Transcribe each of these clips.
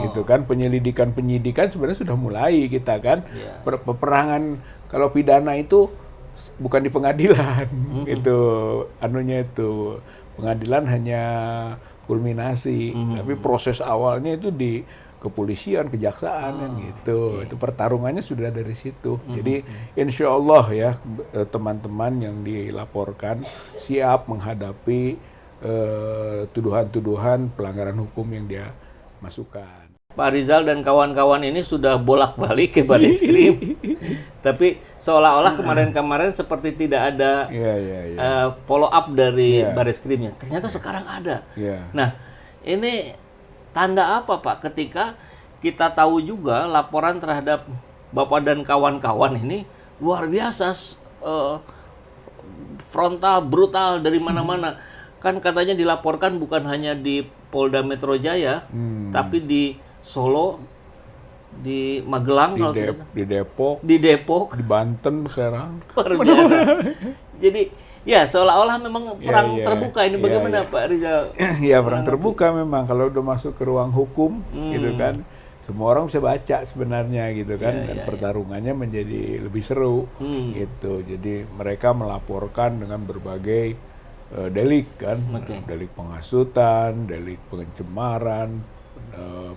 gitu kan. Penyidikan sebenarnya sudah mulai kita kan. Peperangan kalau pidana itu bukan di pengadilan, itu anunya itu pengadilan hanya kulminasi, tapi proses awalnya itu di kepolisian, kejaksaan kan gitu. Itu pertarungannya sudah dari situ. Jadi insya Allah ya teman-teman yang dilaporkan siap menghadapi tuduhan-tuduhan pelanggaran hukum yang dia masukkan. Pak Rizal dan kawan-kawan ini sudah bolak-balik ke Bareskrim, tapi seolah-olah kemarin-kemarin seperti tidak ada follow up dari Bareskrimnya. Ternyata sekarang ada. Nah, ini tanda apa Pak ketika kita tahu juga laporan terhadap Bapak dan kawan-kawan ini luar biasa, frontal, brutal dari mana-mana. Kan katanya dilaporkan bukan hanya di Polda Metro Jaya, tapi di Solo, di Magelang, di Depok, di Banten, Serang. Luar biasa. Jadi ya seolah-olah memang perang terbuka ini. Bagaimana Pak Rizal? Ya perang terbuka memang kalau udah masuk ke ruang hukum gitu kan. Semua orang bisa baca sebenarnya gitu kan, dan pertarungannya menjadi lebih seru gitu. Jadi mereka melaporkan dengan berbagai delik kan, delik penghasutan, delik pencemaran,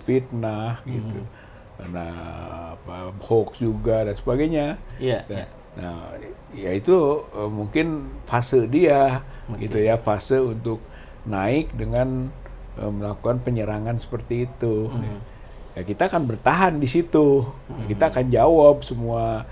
fitnah gitu, karena hoax juga dan sebagainya. Nah, ya itu mungkin fase dia gitu ya, fase untuk naik dengan melakukan penyerangan seperti itu. Ya kita akan bertahan di situ, kita akan jawab semua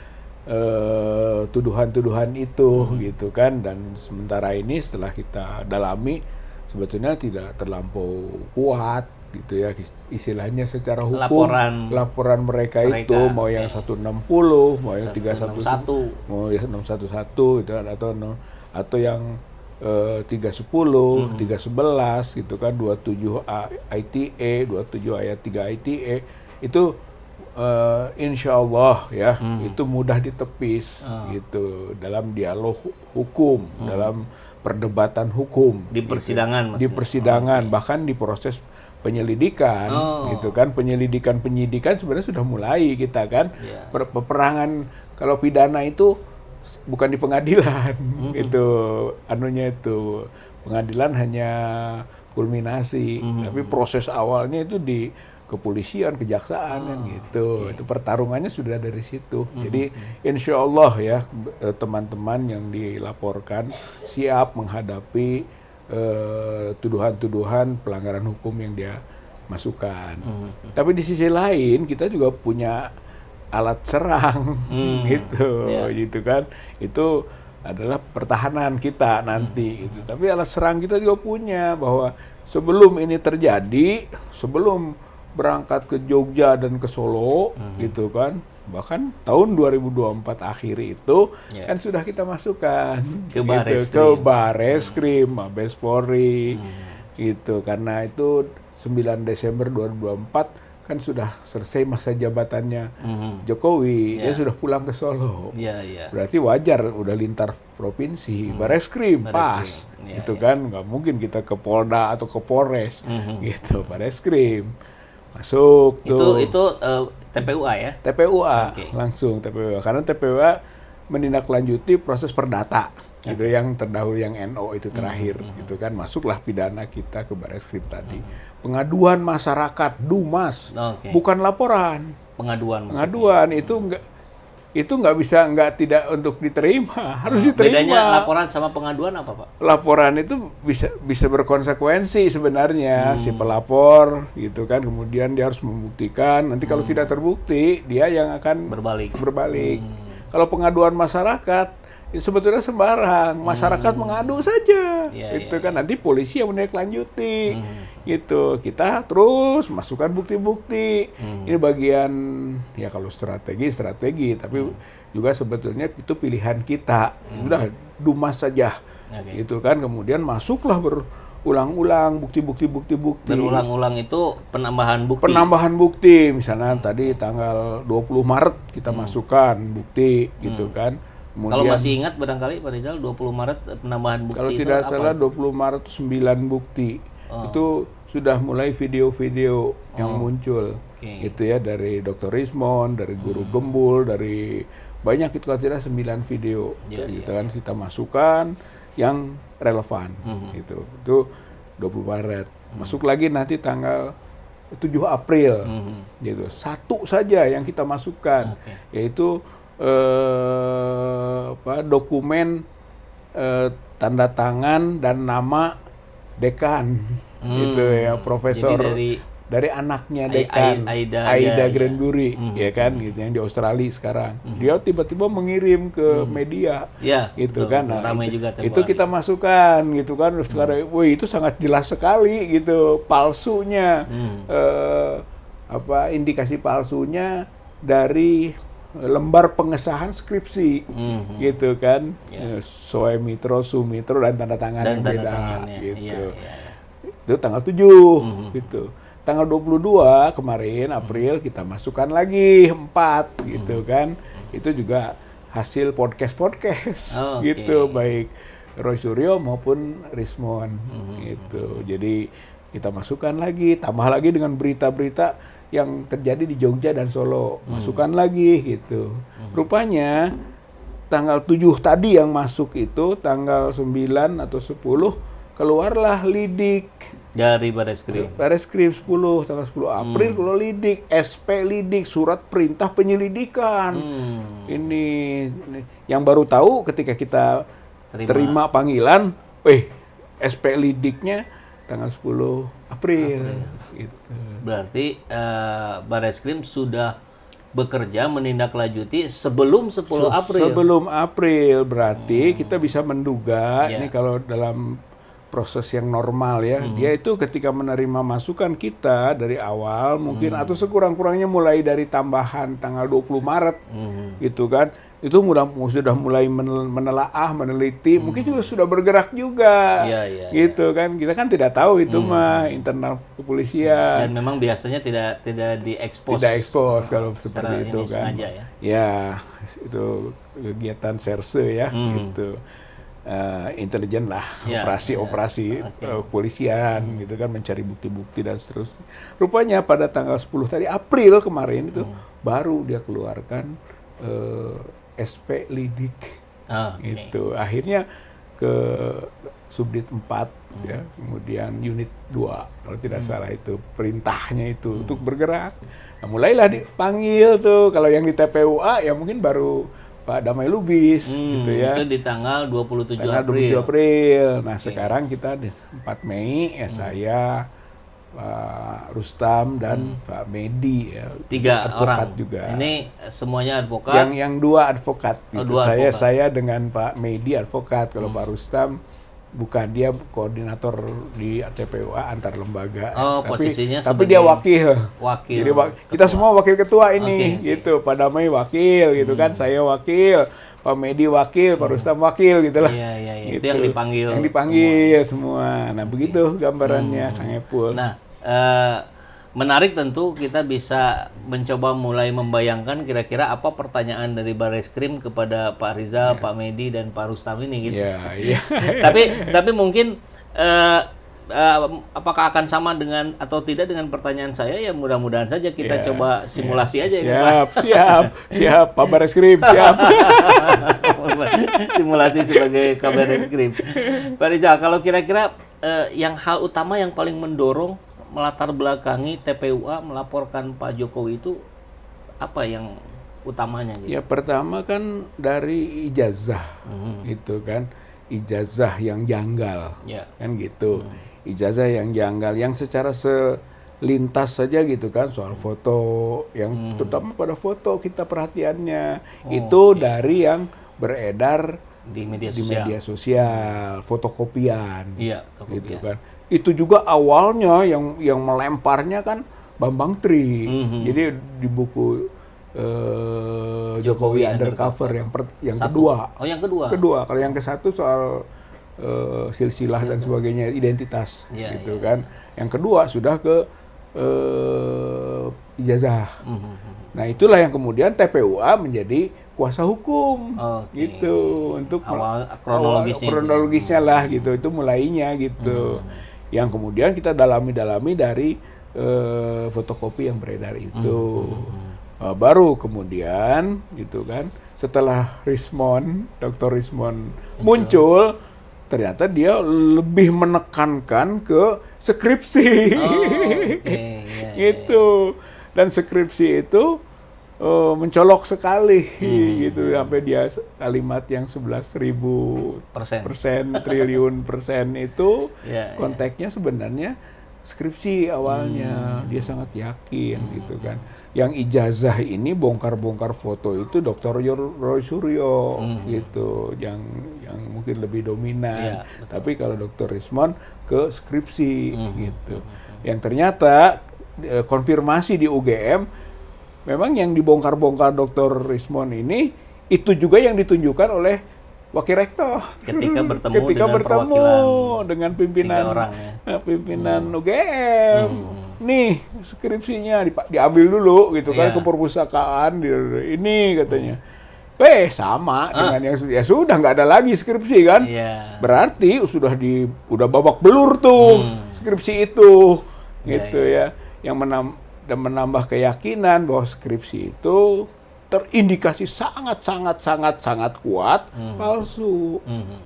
tuduhan-tuduhan itu gitu kan. Dan sementara ini setelah kita dalami sebetulnya tidak terlampau kuat gitu ya istilahnya secara hukum. Laporan mereka itu mau yang 160, mau yang 311, mau yang 611 gitu, atau yang 310, 311 gitu kan, 27 ITE, 27 ayat 3 ITE itu insya Allah ya itu mudah ditepis gitu dalam dialog hukum, dalam perdebatan hukum di persidangan, di persidangan bahkan di proses penyelidikan gitu kan. Penyidikan sebenarnya sudah mulai kita kan. Peperangan kalau pidana itu bukan di pengadilan, itu anunya itu pengadilan hanya kulminasi, tapi proses awalnya itu di kepolisian, kejaksaan kan gitu. Itu pertarungannya sudah dari situ. Jadi insya Allah ya teman-teman yang dilaporkan siap menghadapi tuduhan-tuduhan pelanggaran hukum yang dia masukkan. Tapi di sisi lain kita juga punya alat serang gitu kan. Itu adalah pertahanan kita nanti gitu. Tapi alat serang kita juga punya, bahwa sebelum ini terjadi, sebelum berangkat ke Jogja dan ke Solo gitu kan, bahkan tahun 2024 akhir itu kan sudah kita masukkan ke Bareskrim, Mabes Polri gitu. Karena itu 9 Desember 2024 kan sudah selesai masa jabatannya Jokowi, dia sudah pulang ke Solo. Berarti wajar udah lintar provinsi, Bareskrim pas gitu kan, nggak mungkin kita ke Polda atau ke Polres gitu, Bareskrim masuk tuh. Itu TPUA ya? TPUA langsung TPUA, karena TPUA menindaklanjuti proses perdata gitu, yang terdahulu yang NO itu terakhir gitu kan. Masuklah pidana kita ke Bareskrim tadi. Pengaduan masyarakat, DUMAS, bukan laporan. Pengaduan itu nggak tidak untuk diterima, harus diterima. Bedanya laporan sama pengaduan apa Pak? Laporan itu bisa berkonsekuensi sebenarnya, si pelapor gitu kan, kemudian dia harus membuktikan. Nanti kalau tidak terbukti, dia yang akan berbalik. Kalau pengaduan masyarakat ya sebetulnya sembarang, masyarakat mengadu saja, gitu kan. Nanti polisi yang menindaklanjuti, gitu. Kita terus masukkan bukti-bukti. Ini bagian ya kalau strategi, tapi juga sebetulnya itu pilihan kita. Sudah DUMAS saja, gitu kan. Kemudian masuklah berulang-ulang bukti. Berulang-ulang itu penambahan bukti. Misalnya tadi tanggal 20 Maret kita masukkan bukti, gitu kan. Kemudian, kalau masih ingat barangkali Pak Rizal, 20 Maret penambahan bukti kalau itu tidak apa? salah 20 Maret 9 bukti. Itu sudah mulai video-video yang muncul, gitu ya, dari Dr. Rismond, dari Guru Gembul, dari banyak, itu kalau tidak 9 video, gitu kan, kita masukkan yang relevan, gitu. Itu 20 Maret. Masuk lagi nanti tanggal 7 April, gitu. Satu saja yang kita masukkan, yaitu dokumen tanda tangan dan nama dekan, gitu ya, profesor dari anaknya dekan, Aida Grandbury, ya kan, gitu, yang di Australia sekarang. Dia tiba-tiba mengirim ke media, gitu kan. Nah, itu kita masukkan, gitu kan. Sekarang, wih, itu sangat jelas sekali, gitu, palsunya, indikasi palsunya dari lembar pengesahan skripsi, gitu kan, Soemitro, Sumitro, dan tanda tangan yang beda, gitu. Itu tanggal 7, gitu. Tanggal 22 kemarin, April, kita masukkan lagi 4, gitu kan. Itu juga hasil podcast, gitu, baik Roy Suryo maupun Rismond, gitu. Jadi kita masukkan lagi, tambah lagi dengan berita-berita yang terjadi di Jogja dan Solo, masukkan lagi, gitu. Rupanya tanggal 7 tadi yang masuk itu, tanggal 9 atau 10 keluarlah lidik dari Bareskrim. Bareskrim 10, tanggal 10 April keluar lidik, SP lidik, surat perintah penyelidikan. Ini yang baru tahu ketika kita terima panggilan, SP lidiknya tanggal 10 April. Gitu. Berarti Bareskrim sudah bekerja menindaklanjuti sebelum 10 April. Sebelum April, berarti kita bisa menduga, ini kalau dalam proses yang normal ya, dia itu ketika menerima masukan kita dari awal mungkin, atau sekurang-kurangnya mulai dari tambahan tanggal 20 Maret, gitu kan, itu sudah mulai menelaah, meneliti, mungkin juga sudah bergerak juga, gitu kan. Kita kan tidak tahu itu mah internal kepolisian. Dan memang biasanya tidak diekspos. Tidak ekspos kalau seperti itu kan. Sengaja, ya, itu kegiatan serse ya, gitu. Intelijen lah, operasi kepolisian, gitu kan, mencari bukti-bukti dan seterusnya. Rupanya pada tanggal 10 tadi April kemarin itu baru dia keluarkan SP lidik, gitu. Akhirnya ke Subdit 4, ya, kemudian Unit 2 kalau tidak salah, itu perintahnya itu untuk bergerak. Nah, mulailah dipanggil tuh. Kalau yang di TPUA ya mungkin baru Pak Damai Lubis, gitu ya. Itu di tanggal 27 April. Nah, sekarang kita di 4 Mei, ya, saya, Pak Rustam, dan Pak Medi, ya. 3 advokat orang juga. Ini semuanya advokat. Yang 2 advokat. Gitu. Advokat. Saya dengan Pak Medi advokat. Kalau Pak Rustam bukan, dia koordinator di TPUA antar lembaga. Posisinya tapi dia wakil. Jadi kita semua wakil ketua ini, gitu. Pak Damai wakil, gitu kan. Saya wakil, Pak Medi wakil, Pak Rustam wakil, gitulah. Gitu. Itu yang dipanggil semua. Nah, begitu gambarannya, Kang Epul. Nah, menarik tentu kita bisa mencoba mulai membayangkan kira-kira apa pertanyaan dari Bareskrim kepada Pak Rizal, Pak Medi, dan Pak Rustam ini, gitu. Tapi mungkin apakah akan sama dengan atau tidak dengan pertanyaan saya, ya mudah-mudahan saja kita coba simulasi aja. Siap, Pak Bareskrim, siap. Simulasi sebagai Kabar Reskrim. Pak Rizal, kalau kira-kira yang hal utama yang paling mendorong melatar belakangi TPUA melaporkan Pak Jokowi itu apa yang utamanya, gitu? Ya, pertama kan dari ijazah, gitu kan, ijazah yang janggal, kan gitu. Ijazah yang janggal, yang secara selintas saja, gitu kan, soal foto, yang terutama pada foto kita perhatiannya, itu dari yang beredar di media sosial, fotokopian, gitu kan. Itu juga awalnya yang melemparnya kan Bambang Tri. Jadi di buku Jokowi Undercover yang kedua. Oh, yang kedua. Kalau yang ke satu soal silsilah dan sebagainya, identitas, gitu kan. Yang kedua sudah ke ijazah. Nah, itulah yang kemudian TPUA menjadi kuasa hukum, gitu, untuk awal kronologisnya lah, gitu. Itu mulainya, gitu. yang kemudian kita dalami dari fotokopi yang beredar itu. Baru kemudian gitu kan, setelah Dr. Rismond muncul, ternyata dia lebih menekankan ke skripsi. Gitu. Dan skripsi itu mencolok sekali gitu, sampai dia kalimat yang 11.000% triliun persen itu konteksnya sebenarnya skripsi awalnya. Dia sangat yakin gitu kan. Yang ijazah ini bongkar-bongkar foto itu Dr. Roy Suryo gitu, yang mungkin lebih dominan. Tapi kalau Dr. Rismond ke skripsi gitu. Yang ternyata konfirmasi di UGM, memang yang dibongkar-bongkar Dr. Rismond ini itu juga yang ditunjukkan oleh Wakil Rektor ketika bertemu dengan pimpinan UGM. Nih skripsinya diambil dulu gitu kan, ke perpustakaan ini katanya. Sama dengan yang ya sudah nggak ada lagi skripsi kan. Berarti udah babak belur tuh skripsi itu gitu ya. Yang menambah keyakinan bahwa skripsi itu terindikasi sangat kuat palsu.